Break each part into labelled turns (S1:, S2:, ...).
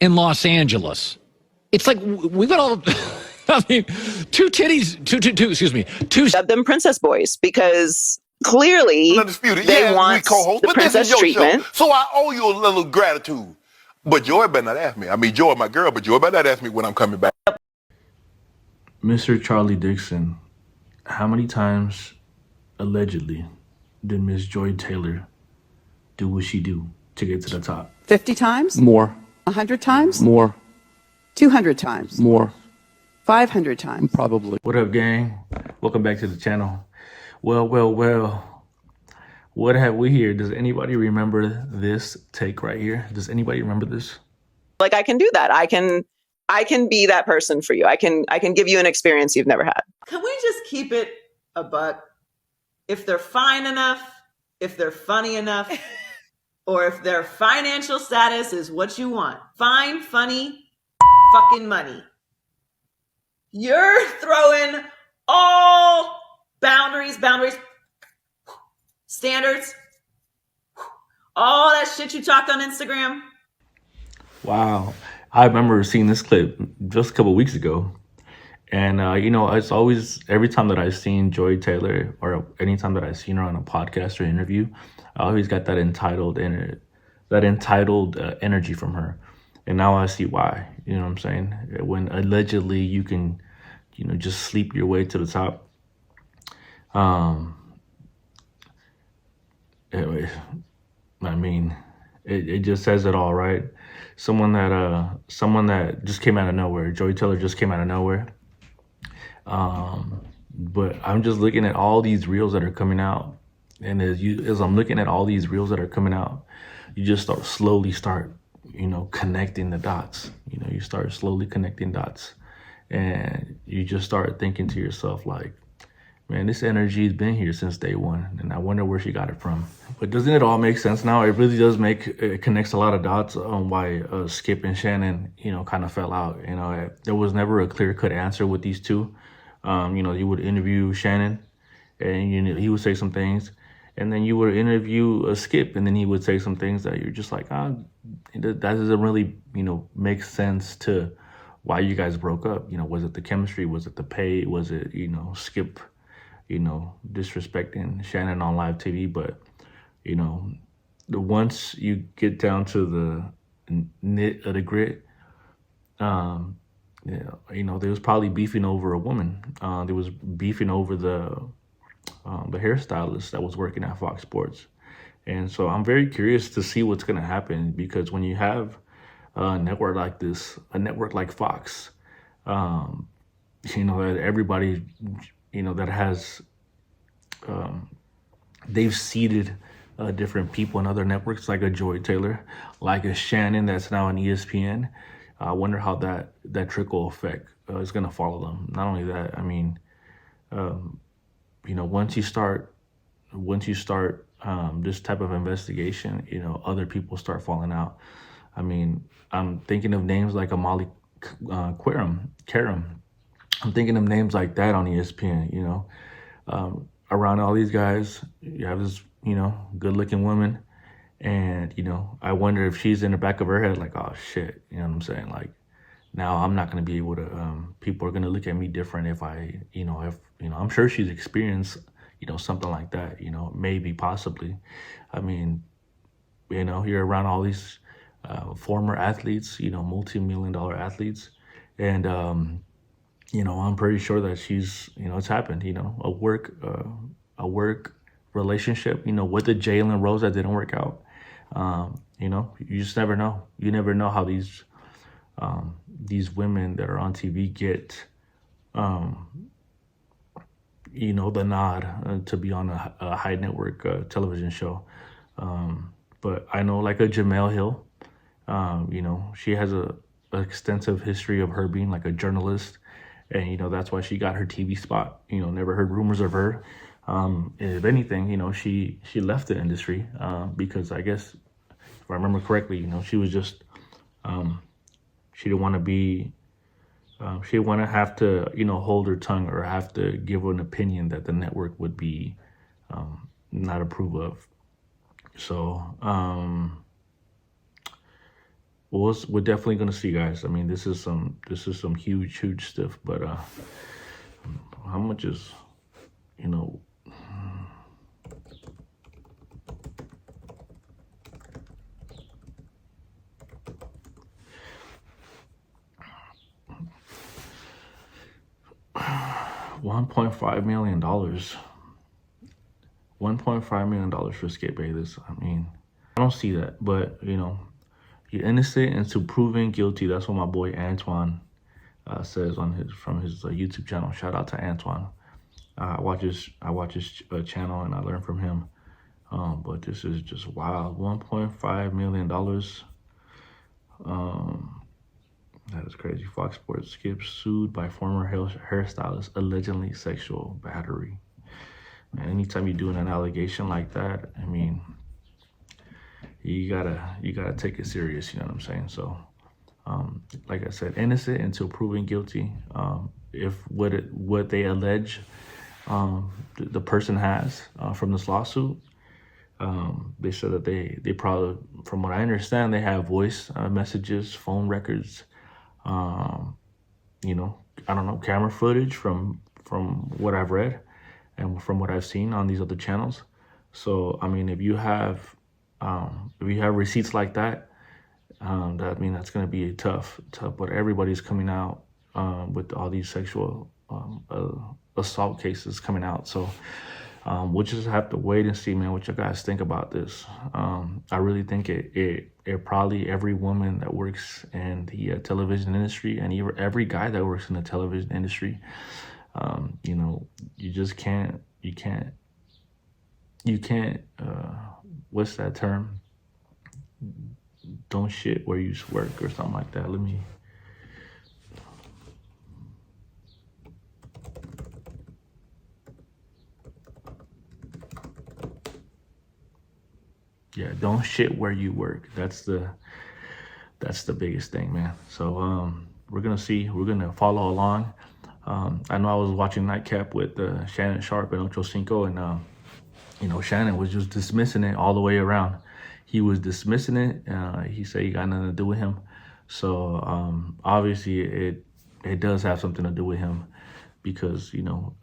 S1: in Los Angeles. It's like we've got all, I mean, two
S2: Dub them princess boys because clearly they want the princess treatment.
S3: So I owe you a little gratitude. But Joy better not ask me. I mean, Joy, my girl, but Joy better not ask me when I'm coming back.
S4: Mr. Charlie Dixon, how many times, allegedly, did Miss Joy Taylor do what she do to get to the top?
S5: 50 times?
S6: More.
S5: 100 times?
S6: More.
S5: 200 times?
S6: More.
S5: 500 times?
S6: Probably.
S4: What up, gang? Welcome back to the channel. Well. What have we here? Does anybody remember this take right here? Does anybody remember this?
S2: Like, I can do that. I can be that person for you. I can give you an experience you've never had.
S7: Can we just keep it a buck? If they're fine enough, if they're funny enough, or if their financial status is what you want. Fine, funny, fucking money. You're throwing all boundaries, standards, all that shit you talked on Instagram.
S4: Wow. I remember seeing this clip just a couple of weeks ago. And, it's always, every time that I've seen Joy Taylor or anytime that I've seen her on a podcast or interview, I always got that entitled energy from her. And now I see why, you know what I'm saying? When allegedly you can, just sleep your way to the top. Anyway, I mean, it just says it all, right? Someone that just came out of nowhere. Joy Taylor just came out of nowhere. But I'm just looking at all these reels that are coming out. And as I'm looking at all these reels that are coming out, you just slowly start, connecting the dots. You start slowly connecting dots. And you just start thinking to yourself like, man, this energy has been here since day one, and I wonder where she got it from. But doesn't it all make sense now? It really does it connects a lot of dots on why Skip and Shannon, kind of fell out. There was never a clear-cut answer with these two. You would interview Shannon, and he would say some things, and then you would interview Skip, and then he would say some things that you're just like, that doesn't really, make sense to why you guys broke up. Was it the chemistry? Was it the pay? Was it, Skip, disrespecting Shannon on live TV? But, once you get down to the nit of the grit, there was probably beefing over a woman. There was beefing over the hairstylist that was working at Fox Sports. And so I'm very curious to see what's going to happen, because when you have a network like this, a network like Fox, that everybody, that has, they've seeded different people in other networks, like a Joy Taylor, like a Shannon that's now on ESPN. I wonder how that trickle effect is going to follow them. Not only that, I mean, once you start this type of investigation, other people start falling out. I mean, I'm thinking of names like Amali Karam. I'm thinking of names like that on ESPN. Around all these guys, you have this, good-looking woman, and I wonder if she's in the back of her head like, oh shit, you know what I'm saying? Like, now I'm not going to be able to. People are going to look at me different if I, I'm sure she's experienced, something like that. Maybe, possibly. I mean, you're around all these former athletes, multi-million-dollar athletes, and I'm pretty sure that she's, it's happened. A work relationship, with the Jalen Rose that didn't work out. You just never know. You never know how these women that are on TV get, the nod to be on a high network television show. But I know, like a Jamel Hill, she has a extensive history of her being like a journalist, and that's why she got her TV spot. Never heard rumors of her. If anything, she left the industry because, I guess, if I remember correctly, she was just she didn't want to be. She didn't want to have to, hold her tongue or have to give an opinion that the network would be not approve of. So we're definitely gonna see, guys. I mean, this is some huge stuff. But how much is, you know, $1.5 million. $1.5 million for Skip Bayless. I mean, I don't see that, but you know, you're innocent until proven guilty. That's what my boy Antoine says on from his YouTube channel. Shout out to Antoine. I watch his channel and I learn from him. But this is just wild. $1.5 million. That is crazy. Fox Sports Skip sued by former hairstylist allegedly sexual battery. Man, anytime you're doing an allegation like that, I mean, you gotta take it serious. You know what I'm saying? So, like I said, innocent until proven guilty. If what they allege the person has from this lawsuit, they said that they probably, from what I understand, they have voice messages, phone records, you know, I don't know, camera footage from what I've read and from what I've seen on these other channels. So, I mean, if you have receipts like that, I mean, that's going to be tough, but everybody's coming out with all these sexual assault cases coming out. So we'll just have to wait and see, man, what you guys think about this. I really think it probably every woman that works in the television industry, and even every guy that works in the television industry, you know, you just can't, what's that term? Don't shit where you work or something like that. Let me. Yeah, don't shit where you work. That's the biggest thing, man. So we're gonna see. We're gonna follow along. I know I was watching Nightcap with Shannon Sharp and Ocho Cinco, and you know, Shannon was just dismissing it all the way around. He was dismissing it. He said he got nothing to do with him. So obviously it does have something to do with him, because, you know,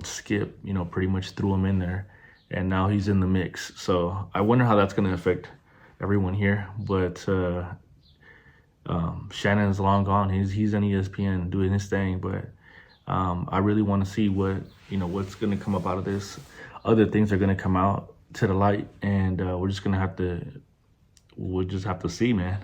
S4: Skip, you know, pretty much threw him in there, and now he's in the mix. So I wonder how that's going to affect everyone here. But Shannon's long gone. He's on ESPN doing his thing. But I really want to see what's going to come up out of this. Other things are going to come out to the light, and we'll just have to see, man.